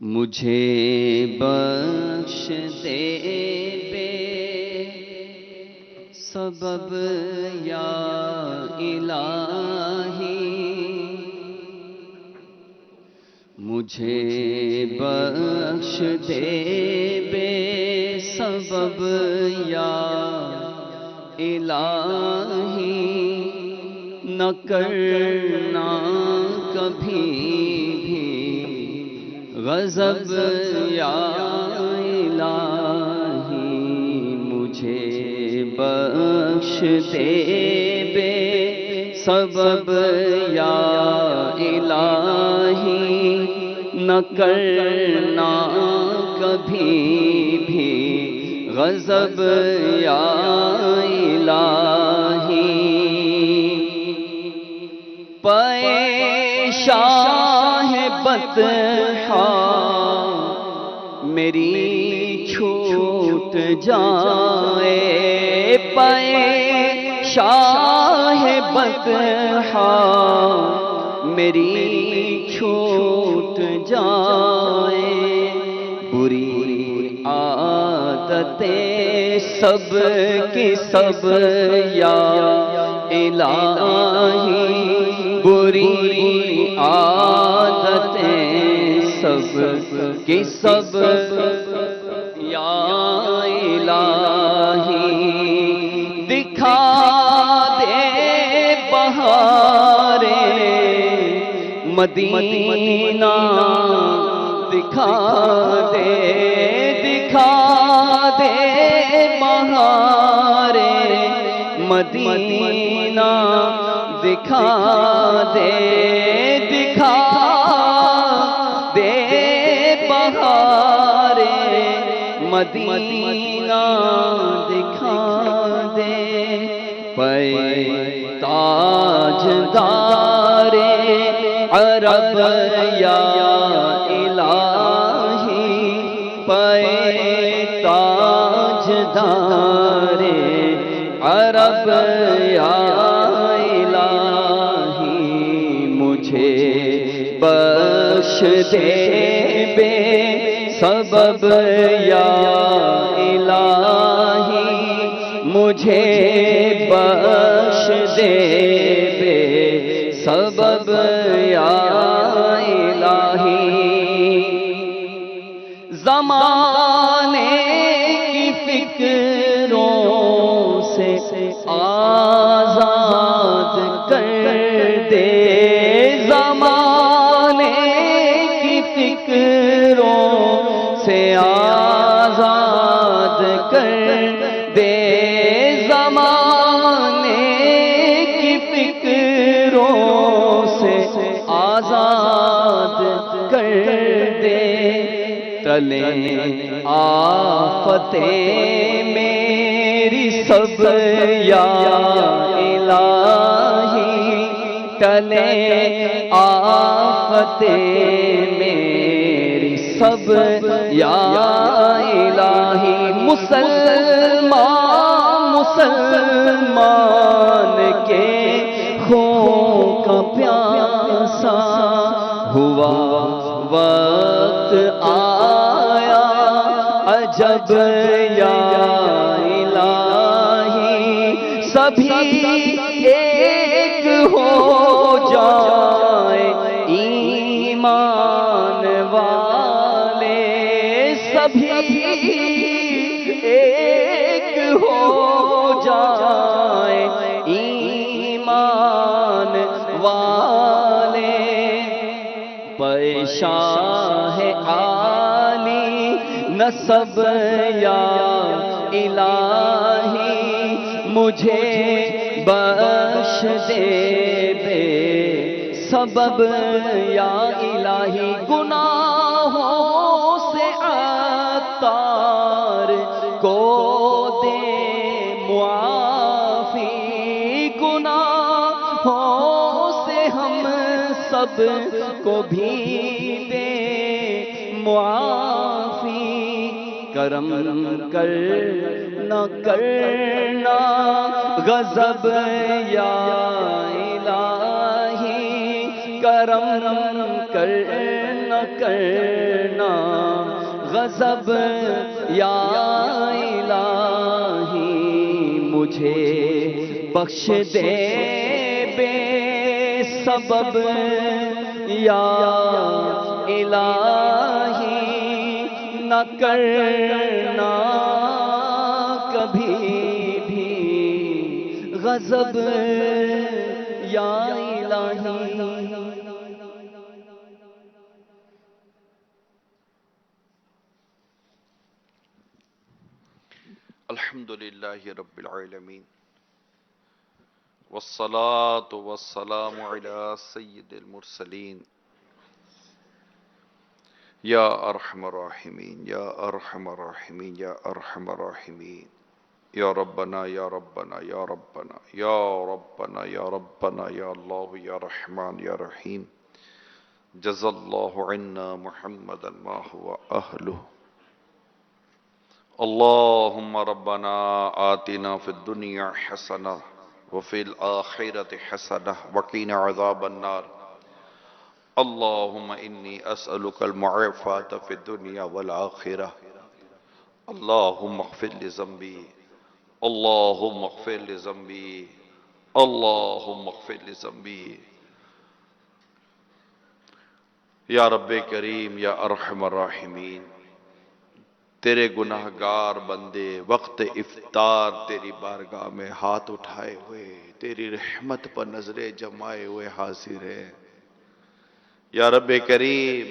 مجھے بخش دے بے سبب یا الہی، مجھے بخش دے بے سبب یا الہی، نہ کرنا کبھی بھی غضب یا الہی، مجھے بخش دے بے سبب یا الہی، نہ کرنا کبھی بھی غضب یا الہی۔ پے شاہ بطحا میری چھوٹ جائے، پے شاہ بطحا میری چھوٹ جائے، بری عادتیں سب کی سب یا الہی، بری عادتیں سب کی سب یا الہی، دکھا دے بہاریں مدینہ، دکھا دے بہاریں مدینہ، دکھا دے بہاریں مدینہ، دکھا دے پے تاجدار عرب یا الہی، پے تاجدار عرب یا الہی، مجھے بخش دے بے سبب یا الہی، مجھے بخش دے بے سبب یا الہی۔ زمانے کی فکروں سے آزاد کر دے، زمانے کی فکروں سے آزاد کر دے، زمانے کی فکروں سے آزاد کر دے، تلے آفتیں میری سب یا الہی، تلے آفتیں میری سب یا الہی، مسلمان کے خون کا پیاسا ہوا وقت آیا عجب یا الہی، سبھی ایک ہو جائے ایمان والے، سبھی ایک ہو جائے ایمان والے، پے شاہ عالی نسب یا الہی، مجھے بخش دے بے سبب یا الہی، گناہوں سے عطار کو دے معافی، گناہوں سے ہم سب کو بھی دے معافی، کرم کرنا غضب یا الہی، کرم کرنا کرنا غضب یا الہی، مجھے بخش دے بے سبب یا الہی، نہ کرنا کبھی بھی غضب یا الہی۔ الحمدللہ رب العالمین، والصلاة والسلام علی سید المرسلین، یا ارحم الراحمین یا ارحم الراحمین یا ارحم الراحمین، یا ربنا یا ربنا یا ربنا یا ربنا یا ربنا یا اللہ یا رحمان یا رحیم، جزا اللہ عنا محمدا ما هو اہلہ۔ اللہم ربنا آتنا فی الدنیا حسنہ وفی الآخرۃ حسنہ وقنا عذاب النار۔ اللہم انی اسألک المعافاة فی الدنیا والآخرہ۔ اللہم اغفر لذنبی، اللہم اغفر لذنبی، اللہم اغفر لذنبی۔ یا رب کریم یا ارحم الراحمین، تیرے گناہ گار بندے وقت افطار تیری بارگاہ میں ہاتھ اٹھائے ہوئے، تیری رحمت پر نظریں جمائے ہوئے حاضر ہیں۔ یا رب کریم،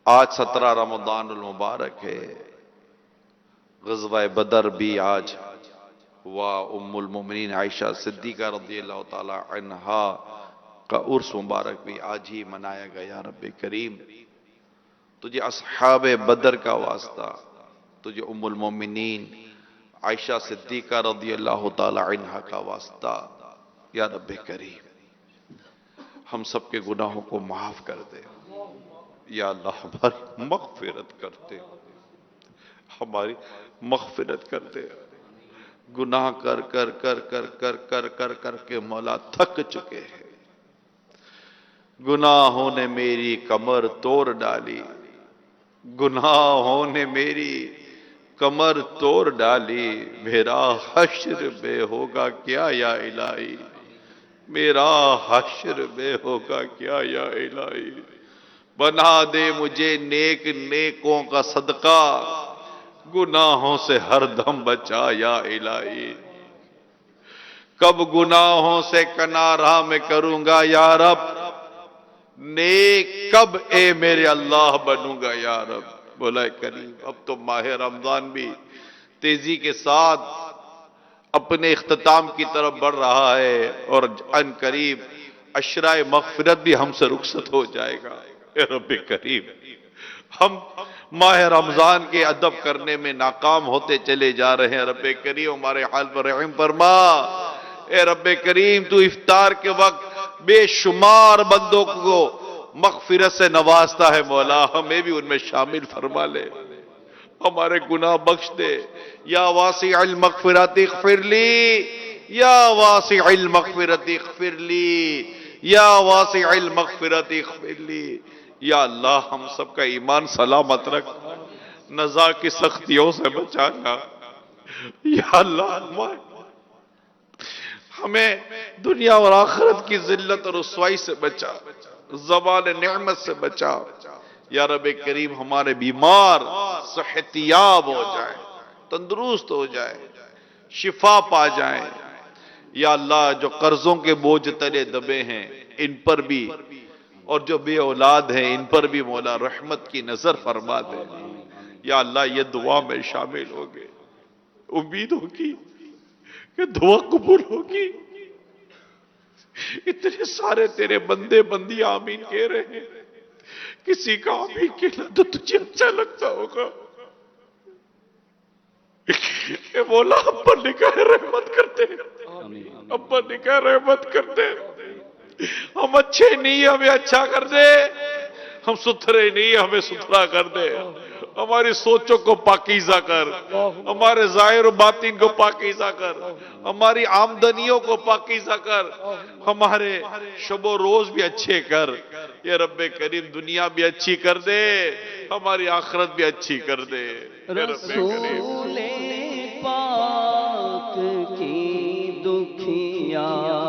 آج 17 رمضان المبارک ہے، غزوہ بدر بھی آج ہوا، ام المومنین عائشہ صدیقہ رضی اللہ تعالی عنہا کا عرس مبارک بھی آج ہی منایا گیا۔ یا رب کریم، تجھے اصحاب بدر کا واسطہ، تجھے ام المومنین عائشہ صدیقہ رضی اللہ تعالی عنہا کا واسطہ، یا رب کریم ہم سب کے گناہوں کو معاف کر دے۔ یا اللہ ہماری مغفرت کر دے، ہماری مغفرت کر دے۔ گناہ کر کر کر کر کر کر کر کر کے مولا تھک چکے ہیں، گناہوں نے میری کمر توڑ ڈالی، گناہوں نے میری کمر توڑ ڈالی، میرا حشر بے ہوگا کیا یا الہی، میرا حشر بے ہوگا کیا یا الہی۔ بنا دے مجھے نیک نیکوں کا صدقہ، گناہوں سے ہر دم بچا یا الہی۔ کب گناہوں سے کنارہ میں کروں گا یا رب، نیک کب اے میرے اللہ بنوں گا یا رب۔ مولا کریم، اب تو ماہ رمضان بھی تیزی کے ساتھ اپنے اختتام کی طرف بڑھ رہا ہے، اور ان قریب عشرۂ مغفرت بھی ہم سے رخصت ہو جائے گا۔ اے رب کریم، ہم ماہ رمضان کے ادب کرنے میں ناکام ہوتے چلے جا رہے ہیں۔ رب کریم ہمارے حال پر رحم فرما۔ اے رب کریم، تو افطار کے وقت بے شمار بندوں کو مغفرت سے نوازتا ہے، مولا ہمیں بھی ان میں شامل فرما لے، ہمارے گناہ بخش دے۔ یا واسع المغفرت اغفر لی، یا واسع المغفرت اغفر لی، یا واسع المغفرت اغفر لی۔ یا اللہ ہم سب کا ایمان سلامت رکھ، نزا کی سختیوں سے بچانا۔ یا اللہ ہمیں دنیا اور آخرت کی ذلت اور رسوائی سے بچا، زوال نعمت سے بچا۔ یا رب کریم ہمارے بیمار صحت یاب ہو جائیں، تندرست ہو جائے، شفا پا جائیں۔ یا اللہ جو قرضوں کے بوجھ تلے دبے ہیں ان پر بھی، اور جو بے اولاد ہیں ان پر بھی مولا رحمت کی نظر فرما دے۔ یا اللہ یہ دعا میں شامل ہو گئے، امید ہوگی کہ دعا قبول ہوگی۔ اتنے سارے تیرے بندے بندی آمین کہہ رہے ہیں، کسی کا آمین کہنا تو تجھے اچھا لگتا ہوگا۔ اے مولا ہم پر نگاہ رحمت کرتے، ہم پر نگاہ رحمت کرتے۔ ہم اچھے نہیں ہمیں اچھا کر دے، ہم ستھرے نہیں ہمیں ستھرا کر دے۔ ہماری سوچوں کو پاکیزہ کر، ہمارے ظاہر و باطن کو پاکیزہ کر، ہماری آمدنیوں کو پاکیزہ کر، ہمارے شب و روز بھی اچھے کر یا رب کریم، دنیا بھی اچھی کر دے، ہماری آخرت بھی اچھی کر دے یا رب کریم۔ رسول پاک کی دکھیاری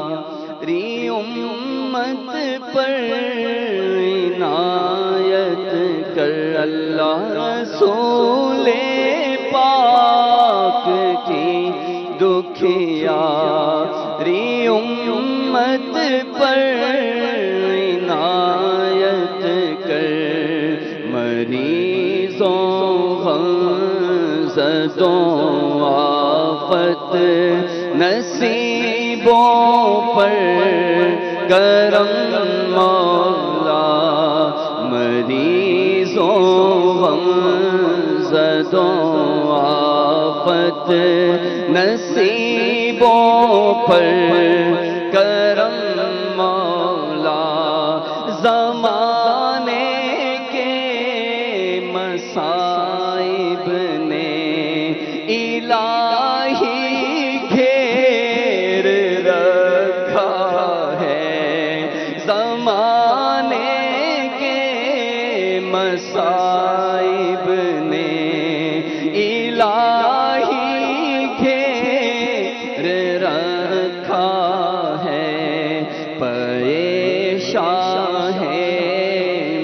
امت پر عنایت کر اللہ، رسول پاک کی دکھیاری امت پر عنایت کر، مریضوں غمزدوں آفت نصیبوں پر کرم مولا، مریضوں غمزدوں آفت نصیبوں پر کرم مولا، زمانے کے مصائب نے الہی گھیر رکھا ہے، زمانے کے مصائب نے الہی گھیر رکھا ہے، پریشان ہے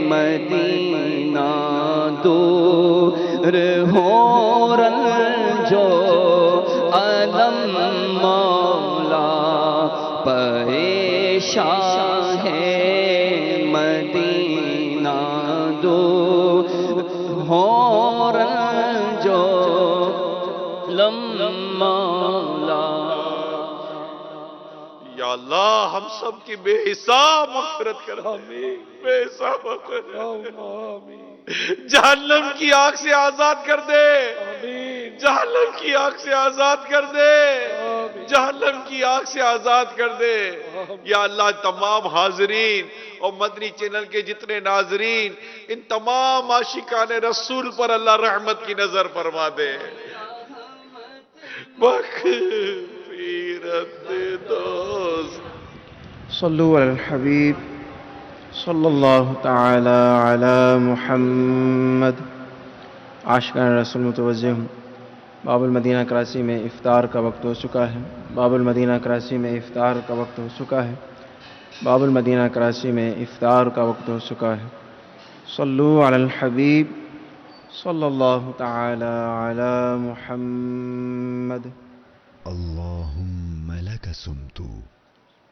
مدینہ دور ہو رنجو علم مولا، پریشان ہے مدینہ دور ہو رنجو علم مولا۔ یا اللہ ہم سب کی بے حساب مغفرت کر دے، بے حساب مغفرت، جہنم کی آگ سے آزاد کر دے، جہنم کی آگ سے آزاد کر دے، جہنم کی آگ سے آزاد کر دے یا اللہ۔ تمام حاضرین اور مدنی چینل کے جتنے ناظرین، ان تمام عاشقان رسول پر اللہ رحمت کی نظر فرما دے، مغفرت دوست۔ صلو علی الحبیب صلی اللہ تعالی علی محمد۔ عاشقان رسول متوجہ ہوں، باب المدینہ کراچی میں افطار کا وقت ہو چکا ہے، باب المدینہ کراچی میں افطار کا وقت ہو چکا ہے، باب المدینہ کراچی میں افطار کا وقت ہو چکا ہے۔ صلو علی الحبیب صلی اللہ تعالی علی محمد۔ اللهم لك صمت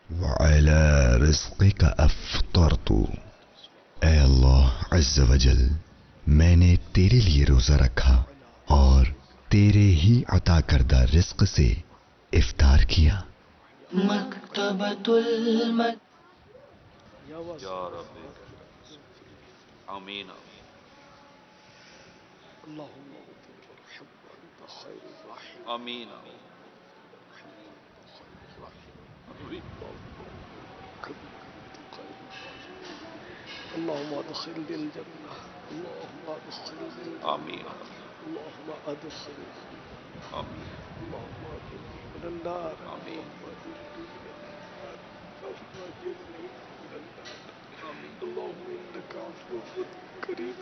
وعلى رزقك افطرت۔ اے اللہ عز وجل، میں نے تیرے لیے روزہ رکھا اور تیرے ہی عطا کردہ رزق سے افطار کیا۔ مکتبۃ المد یا رب آمین۔ آمین اللهم ادخلني الجنة، اللهم ادخلني الجنة، آمین اللهم ادخلني، آمین اللهم اجرني من النار، آمین اللهم اجرني من النار، اللهم انك عفو كريم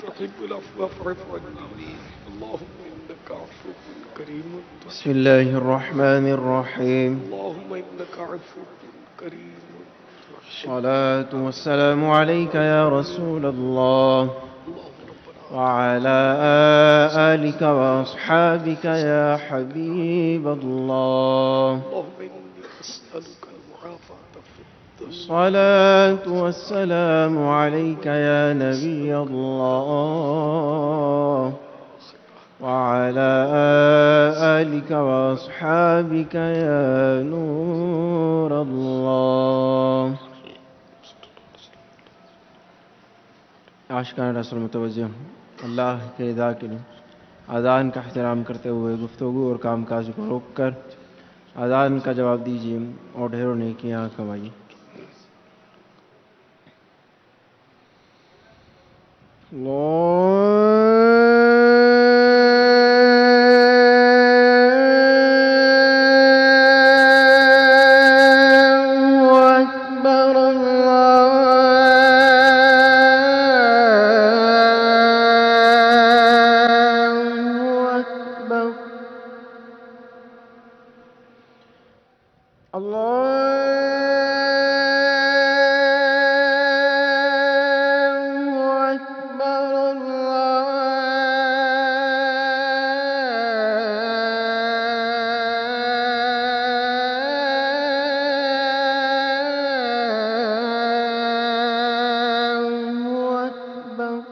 تحب العفو فاعف عني، اللهم انك عفو كريم بسم اللہ الرحمن الرحیم۔ اللهم انك عفو كريم الصلاة والسلام عليك يا رسول الله وعلى آلك وأصحابك يا حبيب الله، اللهم اني اسالك المعافاة في الدنيا، الصلاة والسلام عليك يا نبي الله وعلى آلك وأصحابك يا نور الله۔ عاشقان رسول متوجہ ہوں، اللہ کے رضا کے لیے اذان کا احترام کرتے ہوئے گفتگو اور کام کاج کو روک کر اذان کا جواب دیجیے اور ڈھیروں نیکیاں کمائیے۔ اللہ الله أكبر. الله أكبر.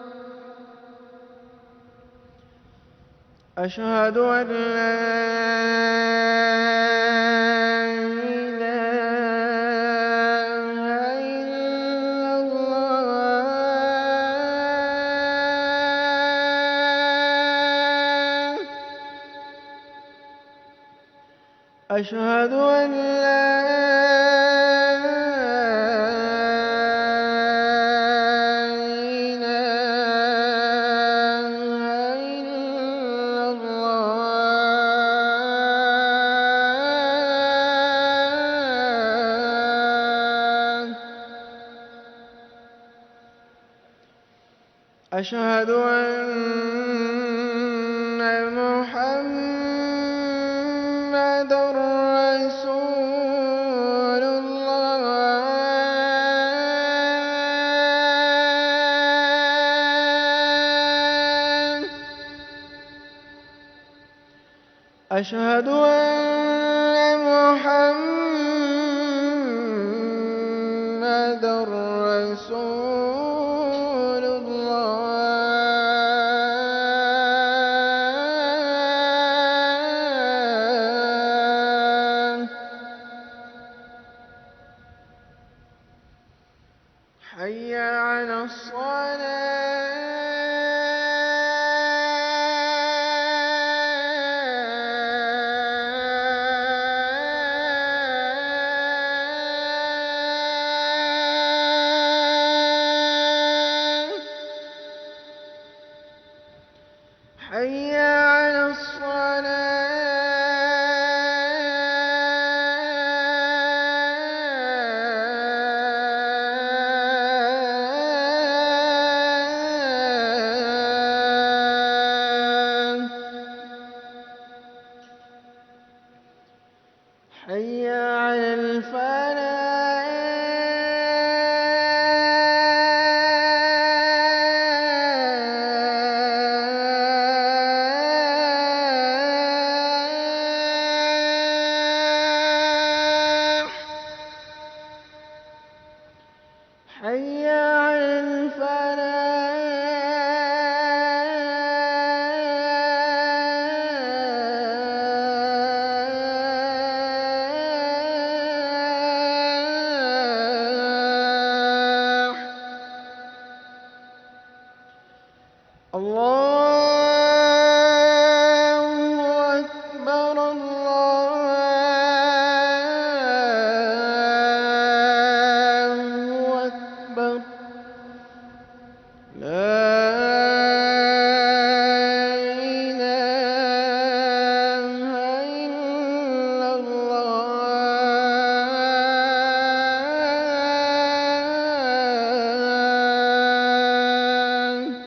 أشهد أن لا إله إلا الله. أشهد أن لا إله إلا الله. أشهد أن محمد رسول الله. أشهد أن محمد رسول الله. حي على الصلاة. حي على الصلاة. حي على الفلاح. حي